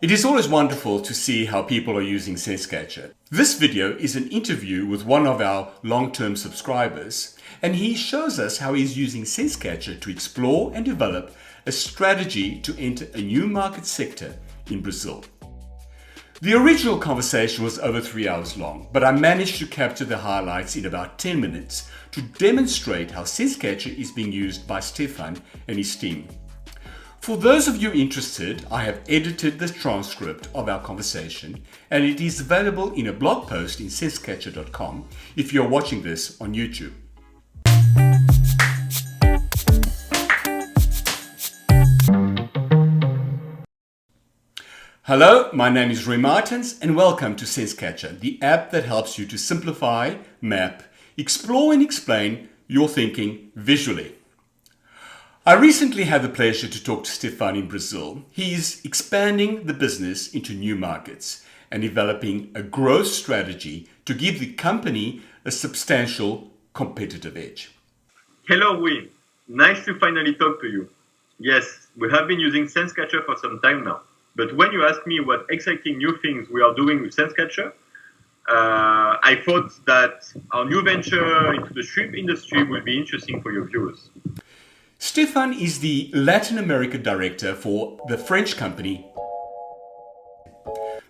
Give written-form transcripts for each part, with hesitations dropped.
It is always wonderful to see how people are using SenseCatcher. This video is an interview with one of our long-term subscribers, and he shows us how he's using SenseCatcher to explore and develop a strategy to enter a new market sector in Brazil. The original conversation was over 3 hours long, but I managed to capture the highlights in about 10 minutes to demonstrate how SenseCatcher is being used by Stefan and his team. For those of you interested, I have edited the transcript of our conversation and it is available in a blog post in sensecatcher.com if you're watching this on YouTube. Hello, my name is Roy Martins and welcome to SenseCatcher, the app that helps you to simplify, map, explore and explain your thinking visually. I recently had the pleasure to talk to Stefan in Brazil. He is expanding the business into new markets and developing a growth strategy to give the company a substantial competitive edge. Hello, Will. Nice to finally talk to you. Yes, we have been using SenseCatcher for some time now. But when you asked me what exciting new things we are doing with SenseCatcher, I thought that our new venture into the shrimp industry would be interesting for your viewers. Stefan is the Latin America director for the French company.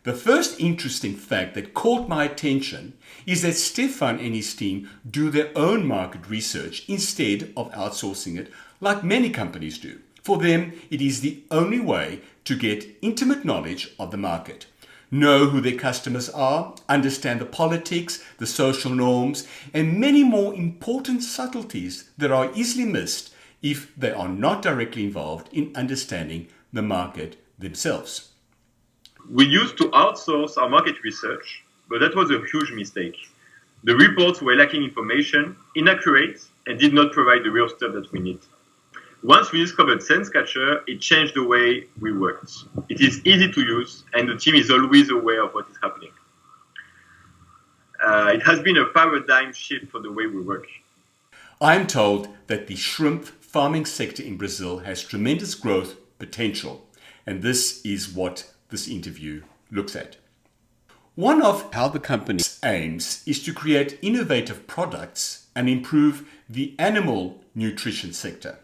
The first interesting fact that caught my attention is that Stefan and his team do their own market research instead of outsourcing it like many companies do. For them, it is the only way to get intimate knowledge of the market, know who their customers are, understand the politics, the social norms, and many more important subtleties that are easily missed if they are not directly involved in understanding the market themselves. We used to outsource our market research, but that was a huge mistake. The reports were lacking information, inaccurate, and did not provide the real stuff that we need. Once we discovered SenseCatcher, it changed the way we worked. It is easy to use, and the team is always aware of what is happening. It has been a paradigm shift for the way we work. I'm told that the shrimp farming sector in Brazil has tremendous growth potential, and this is what this interview looks at. One of how the company's aims is to create innovative products and improve the animal nutrition sector.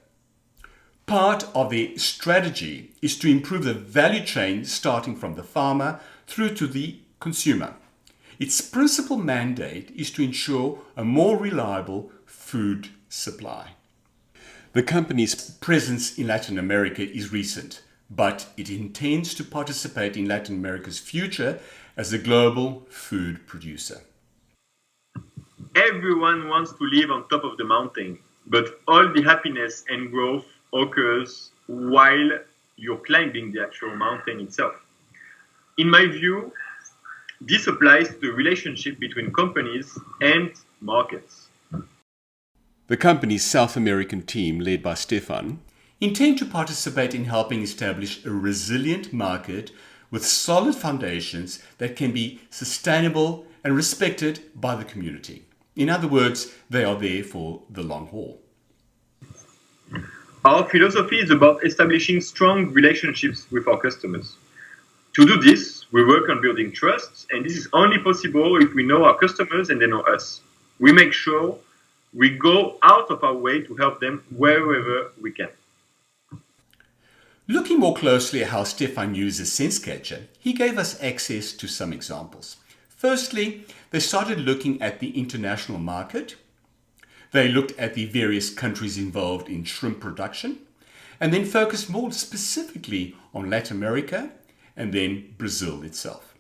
Part of the strategy is to improve the value chain starting from the farmer through to the consumer. Its principal mandate is to ensure a more reliable food supply. The company's presence in Latin America is recent, but it intends to participate in Latin America's future as a global food producer. Everyone wants to live on top of the mountain, but all the happiness and growth occurs while you're climbing the actual mountain itself. In my view, this applies to the relationship between companies and markets. The company's South American team, led by Stefan, intend to participate in helping establish a resilient market with solid foundations that can be sustainable and respected by the community. In other words, they are there for the long haul. Our philosophy is about establishing strong relationships with our customers. To do this, we work on building trust, and this is only possible if we know our customers and they know us. We make sure we go out of our way to help them wherever we can. Looking more closely at how Stefan uses SenseCatcher, he gave us access to some examples. Firstly, they started looking at the international market. They looked at the various countries involved in shrimp production, and then focused more specifically on Latin America and then Brazil itself.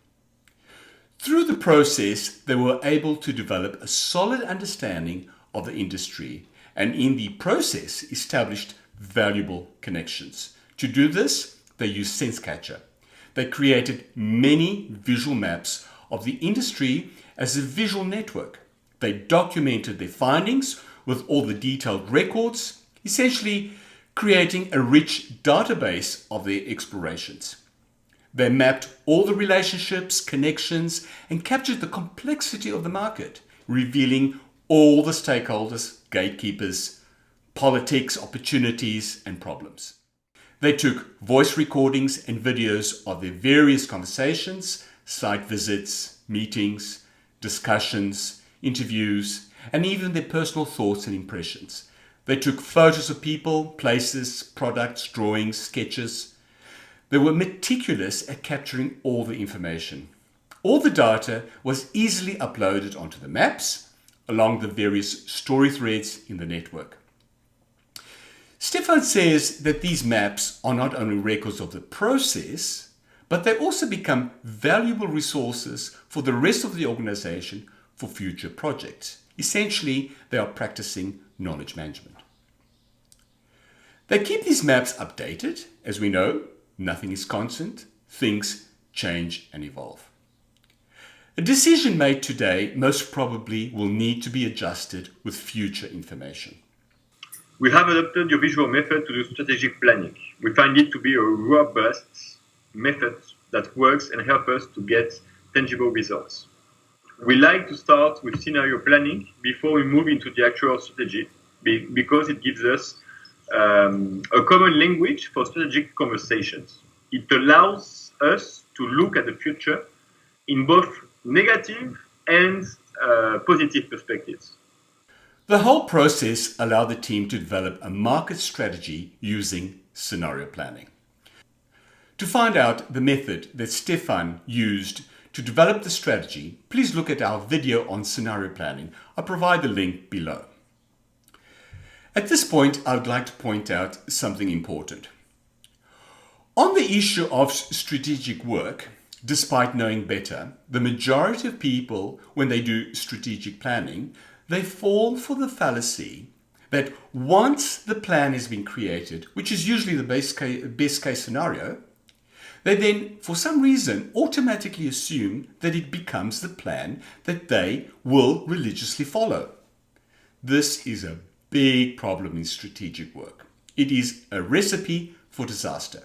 Through the process, they were able to develop a solid understanding of the industry and in the process established valuable connections. To do this, they used SenseCatcher. They created many visual maps of the industry as a visual network. They documented their findings with all the detailed records, essentially creating a rich database of their explorations. They mapped all the relationships, connections, and captured the complexity of the market, revealing all the stakeholders, gatekeepers, politics, opportunities, and problems. They took voice recordings and videos of their various conversations, site visits, meetings, discussions, interviews, and even their personal thoughts and impressions. They took photos of people, places, products, drawings, sketches. They were meticulous at capturing all the information. All the data was easily uploaded onto the maps along the various story threads in the network. Stefan says that these maps are not only records of the process, but they also become valuable resources for the rest of the organization for future projects. Essentially, they are practicing knowledge management. They keep these maps updated. As we know, nothing is constant. Things change and evolve. A decision made today most probably will need to be adjusted with future information. We have adopted your visual method to do strategic planning. We find it to be a robust method that works and helps us to get tangible results. We like to start with scenario planning before we move into the actual strategy because it gives us a common language for strategic conversations. It allows us to look at the future in both negative and positive perspectives. The whole process allowed the team to develop a market strategy using scenario planning. To find out the method that Stefan used to develop the strategy, please look at our video on scenario planning. I'll provide the link below. At this point, I would like to point out something important. On the issue of strategic work, despite knowing better, the majority of people, when they do strategic planning, they fall for the fallacy that once the plan has been created, which is usually the best case scenario, they then, for some reason, automatically assume that it becomes the plan that they will religiously follow. This is a big problem in strategic work. It is a recipe for disaster.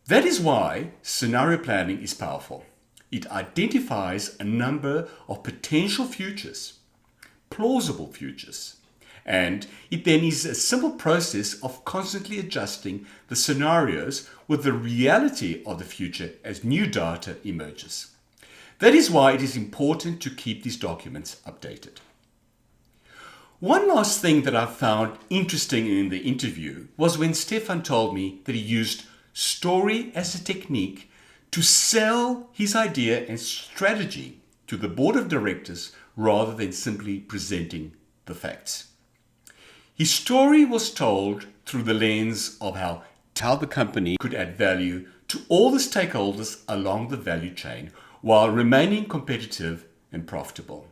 That is why scenario planning is powerful. It identifies a number of potential futures, plausible futures, and it then is a simple process of constantly adjusting the scenarios with the reality of the future as new data emerges. That is why it is important to keep these documents updated. One last thing that I found interesting in the interview was when Stefan told me that he used story as a technique to sell his idea and strategy to the board of directors rather than simply presenting the facts. His story was told through the lens of how the company could add value to all the stakeholders along the value chain while remaining competitive and profitable.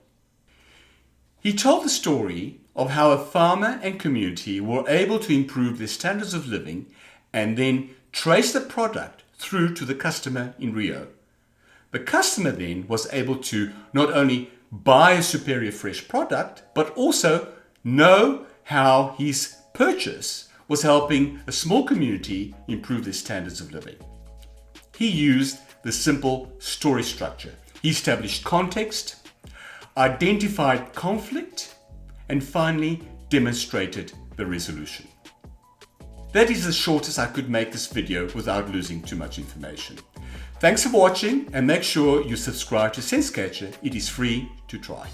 He told the story of how a farmer and community were able to improve their standards of living and then trace the product through to the customer in Rio. The customer then was able to not only buy a superior fresh product, but also know how his purchase was helping a small community improve their standards of living. He used the simple story structure. He established context, identified conflict, and finally demonstrated the resolution. That is as short as I could make this video without losing too much information. Thanks for watching and make sure you subscribe to SenseCatcher. It is free to try.